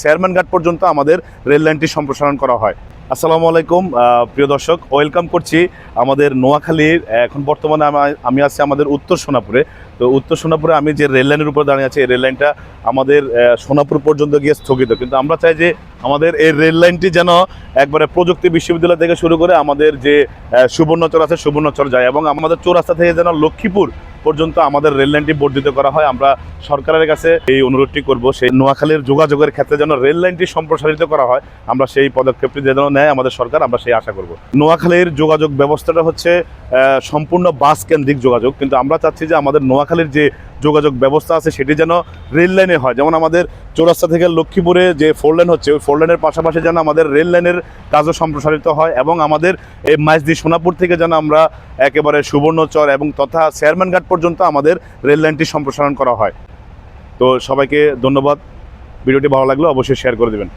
Chairman ঘাট পর্যন্ত আমাদের রেল লাইনটি সম্প্রসারণ করা হয়। আসসালামু আলাইকুম প্রিয় দর্শক, ওয়েলকাম করছি আমাদের নোয়াখালীর। এখন বর্তমানে আমি আছি আমাদের উত্তর সোনাপুরে। তো উত্তর সোনাপুরে আমি যে রেল লাইনের উপর দাঁড়িয়ে আছি, এই রেল লাইনটা আমাদের সোনাপুর পর্যন্ত গিয়ে স্থগিত, কিন্তু আমরা চাই যে আমাদের এই রেল লাইনটি যেন একবারে প্রযুক্তি বিশ্ববিদ্যালয় থেকে শুরু করে আমাদের যে সুবর্ণচর আছে সুবর্ণচর যায়, এবং আমাদের চৌরাস্তা থেকে যেন লক্ষ্মীপুর পর্যন্ত আমাদের রেল লাইনটি বর্ধিত করা হয়। আমরা সরকারের কাছে এই অনুরোধটি করব, সেই নোয়াখালীর যোগাযোগের ক্ষেত্রে যেন রেল লাইনটি সম্প্রসারিত করা হয়। আমরা সেই পদক্ষেপটি যেন নেয় আমাদের সরকার, আমরা সেই আশা করব। নোয়াখালীর যোগাযোগ ব্যবস্থাটা হচ্ছে সম্পূর্ণ বাস কেন্দ্রিক যোগাযোগ, কিন্তু আমরা চাচ্ছি যে আমাদের নোয়াখালীর যে যোগাযোগ ব্যবস্থা আছে সেটি যেন রেল লাইনে হয়। যেমন আমাদের চৌরাস্তা থেকে লক্ষ্মীপুরে যে ফোর লেন হচ্ছে, ওই ফোর লেনের পাশাপাশি যেন আমাদের রেল লাইনের কাজও সম্প্রসারিত হয়, এবং আমাদের এই মাইজদি সোনাপুর থেকে যেন আমরা একেবারে সুবর্ণচর এবং তথা চেয়ারম্যান ঘাট পর্যন্ত আমাদের রেল লাইনটি সম্প্রসারণ করা হয়। তো সবাইকে ধন্যবাদ। ভিডিওটি ভালো লাগলে অবশ্যই শেয়ার করে দেবেন।